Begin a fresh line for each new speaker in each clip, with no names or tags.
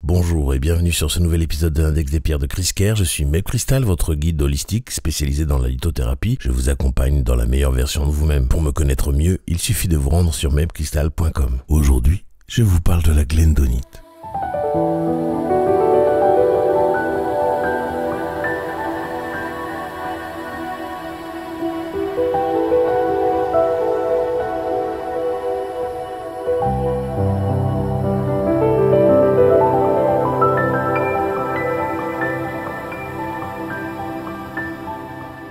Bonjour et bienvenue sur ce nouvel épisode de l'Index des pierres de Chris Kerr. Je suis Meb Crystal, votre guide holistique spécialisé dans la lithothérapie. Je vous accompagne dans la meilleure version de vous-même. Pour me connaître mieux, il suffit de vous rendre sur mebcrystal.com. Aujourd'hui, je vous parle de la glendonite.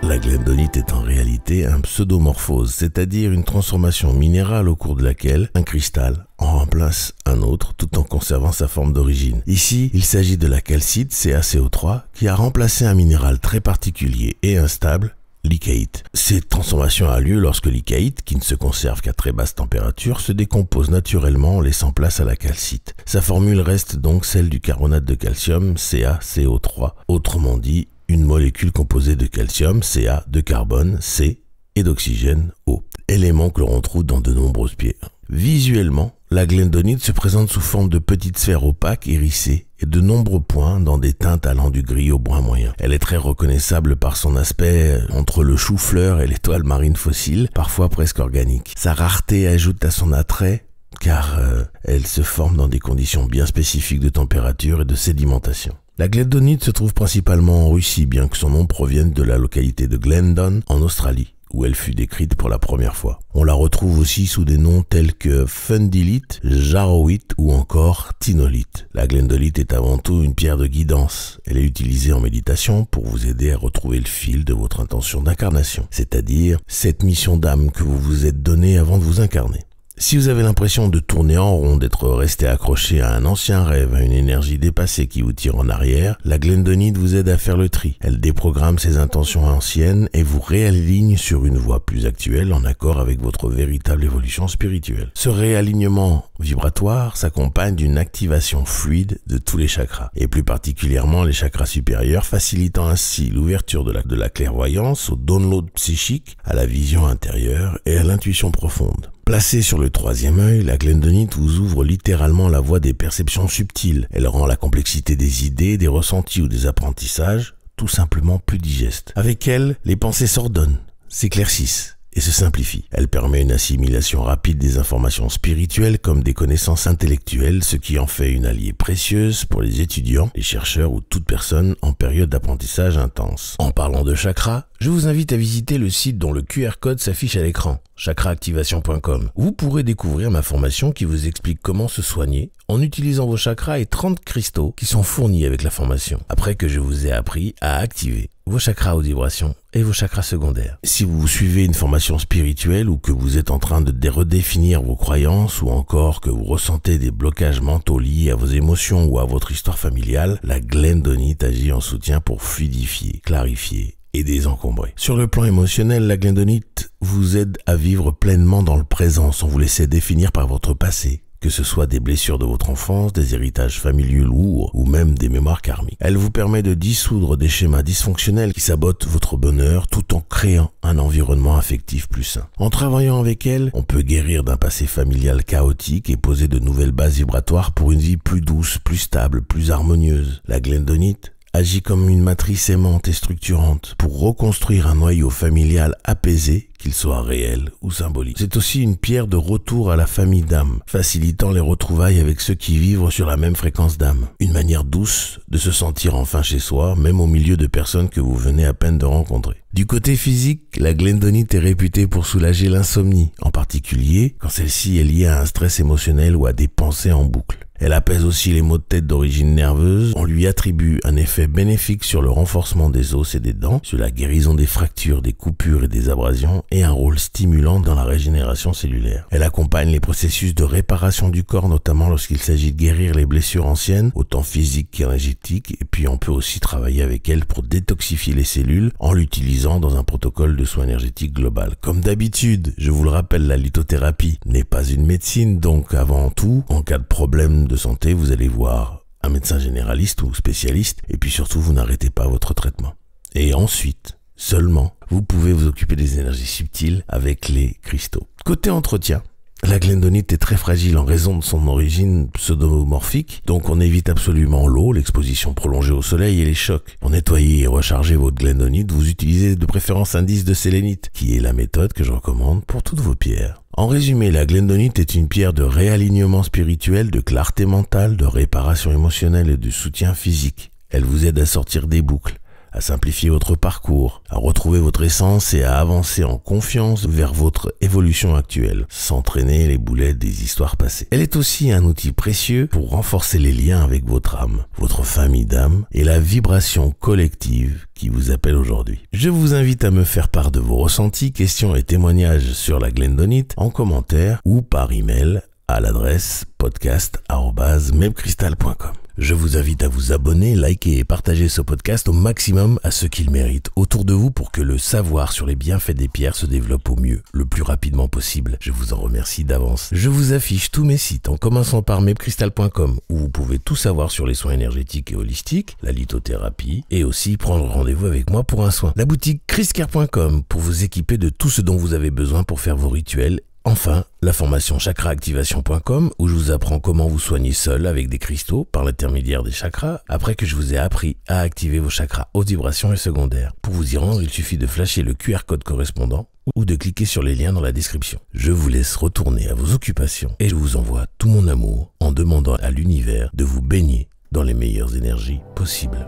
La glendonite est en réalité un pseudomorphose, c'est-à-dire une transformation minérale au cours de laquelle un cristal en remplace un autre tout en conservant sa forme d'origine. Ici, il s'agit de la calcite, CaCO3, qui a remplacé un minéral très particulier et instable, l'icaïte. Cette transformation a lieu lorsque l'icaïte, qui ne se conserve qu'à très basse température, se décompose naturellement en laissant place à la calcite. Sa formule reste donc celle du carbonate de calcium, CaCO3, autrement dit, une molécule composée de calcium, Ca, de carbone, C, et d'oxygène, O, éléments que l'on retrouve dans de nombreuses pierres. Visuellement, la glendonite se présente sous forme de petites sphères opaques, hérissées, et de nombreux points dans des teintes allant du gris au brun moyen. Elle est très reconnaissable par son aspect entre le chou-fleur et l'étoile marine fossile, parfois presque organique. Sa rareté ajoute à son attrait, car elle se forme dans des conditions bien spécifiques de température et de sédimentation. La glendonite se trouve principalement en Russie, bien que son nom provienne de la localité de Glendon, en Australie, où elle fut décrite pour la première fois. On la retrouve aussi sous des noms tels que fundilite, jarrowite ou encore tinolite. La glendolite est avant tout une pierre de guidance. Elle est utilisée en méditation pour vous aider à retrouver le fil de votre intention d'incarnation, c'est-à-dire cette mission d'âme que vous vous êtes donnée avant de vous incarner. Si vous avez l'impression de tourner en rond, d'être resté accroché à un ancien rêve, à une énergie dépassée qui vous tire en arrière, la glendonite vous aide à faire le tri. Elle déprogramme ses intentions anciennes et vous réaligne sur une voie plus actuelle en accord avec votre véritable évolution spirituelle. Ce réalignement vibratoire s'accompagne d'une activation fluide de tous les chakras, et plus particulièrement les chakras supérieurs, facilitant ainsi l'ouverture de la clairvoyance, au download psychique, à la vision intérieure et à l'intuition profonde. Placée sur le troisième œil, la glendonite vous ouvre littéralement la voie des perceptions subtiles. Elle rend la complexité des idées, des ressentis ou des apprentissages tout simplement plus digeste. Avec elle, les pensées s'ordonnent, s'éclaircissent et se simplifient. Elle permet une assimilation rapide des informations spirituelles comme des connaissances intellectuelles, ce qui en fait une alliée précieuse pour les étudiants, les chercheurs ou toute personne en période d'apprentissage intense. En parlant de chakras, je vous invite à visiter le site dont le QR code s'affiche à l'écran, chakraactivation.com. Vous pourrez découvrir ma formation qui vous explique comment se soigner en utilisant vos chakras et 30 cristaux qui sont fournis avec la formation, après que je vous ai appris à activer vos chakras haute vibration et vos chakras secondaires. Si vous suivez une formation spirituelle ou que vous êtes en train de redéfinir vos croyances ou encore que vous ressentez des blocages mentaux liés à vos émotions ou à votre histoire familiale, la glendonite agit en soutien pour fluidifier, clarifier et désencombrer. Sur le plan émotionnel, la glendonite vous aide à vivre pleinement dans le présent sans vous laisser définir par votre passé, que ce soit des blessures de votre enfance, des héritages familiaux lourds ou même des mémoires karmiques. Elle vous permet de dissoudre des schémas dysfonctionnels qui sabotent votre bonheur tout en créant un environnement affectif plus sain. En travaillant avec elle, on peut guérir d'un passé familial chaotique et poser de nouvelles bases vibratoires pour une vie plus douce, plus stable, plus harmonieuse. La glendonite agit comme une matrice aimante et structurante pour reconstruire un noyau familial apaisé, qu'il soit réel ou symbolique. C'est aussi une pierre de retour à la famille d'âme, facilitant les retrouvailles avec ceux qui vivent sur la même fréquence d'âme. Une manière douce de se sentir enfin chez soi, même au milieu de personnes que vous venez à peine de rencontrer. Du côté physique, la glendonite est réputée pour soulager l'insomnie, en particulier quand celle-ci est liée à un stress émotionnel ou à des pensées en boucle. Elle apaise aussi les maux de tête d'origine nerveuse. On lui attribue un effet bénéfique sur le renforcement des os et des dents, sur la guérison des fractures, des coupures et des abrasions, et un rôle stimulant dans la régénération cellulaire. Elle accompagne les processus de réparation du corps, notamment lorsqu'il s'agit de guérir les blessures anciennes, autant physiques qu'énergétiques, et puis on peut aussi travailler avec elle pour détoxifier les cellules en l'utilisant dans un protocole de soins énergétiques global. Comme d'habitude, je vous le rappelle, la lithothérapie n'est pas une médecine, donc avant tout, en cas de problème de santé, vous allez voir un médecin généraliste ou spécialiste, et puis surtout, vous n'arrêtez pas votre traitement. Et ensuite, seulement, vous pouvez vous occuper des énergies subtiles avec les cristaux. Côté entretien, La glendonite est très fragile en raison de son origine pseudomorphique, donc on évite absolument l'eau, l'exposition prolongée au soleil et les chocs. Pour nettoyer et recharger votre glendonite, vous utilisez de préférence un disque de sélénite, qui est la méthode que je recommande pour toutes vos pierres. En résumé, la glendonite est une pierre de réalignement spirituel, de clarté mentale, de réparation émotionnelle et de soutien physique. Elle vous aide à sortir des boucles, à simplifier votre parcours, à retrouver votre essence et à avancer en confiance vers votre évolution actuelle, sans traîner les boulettes des histoires passées. Elle est aussi un outil précieux pour renforcer les liens avec votre âme, votre famille d'âme et la vibration collective qui vous appelle aujourd'hui. Je vous invite à me faire part de vos ressentis, questions et témoignages sur la glendonite en commentaire ou par email à l'adresse podcast@mebcrystal.com. Je vous invite à vous abonner, liker et partager ce podcast au maximum à ceux qui le méritent autour de vous pour que le savoir sur les bienfaits des pierres se développe au mieux, le plus rapidement possible. Je vous en remercie d'avance. Je vous affiche tous mes sites en commençant par mebcrystal.com où vous pouvez tout savoir sur les soins énergétiques et holistiques, la lithothérapie et aussi prendre rendez-vous avec moi pour un soin. La boutique chriscare.com pour vous équiper de tout ce dont vous avez besoin pour faire vos rituels. Enfin, la formation chakraactivation.com où je vous apprends comment vous soigner seul avec des cristaux par l'intermédiaire des chakras après que je vous ai appris à activer vos chakras haute vibration et secondaire. Pour vous y rendre, il suffit de flasher le QR code correspondant ou de cliquer sur les liens dans la description. Je vous laisse retourner à vos occupations et je vous envoie tout mon amour en demandant à l'univers de vous baigner dans les meilleures énergies possibles.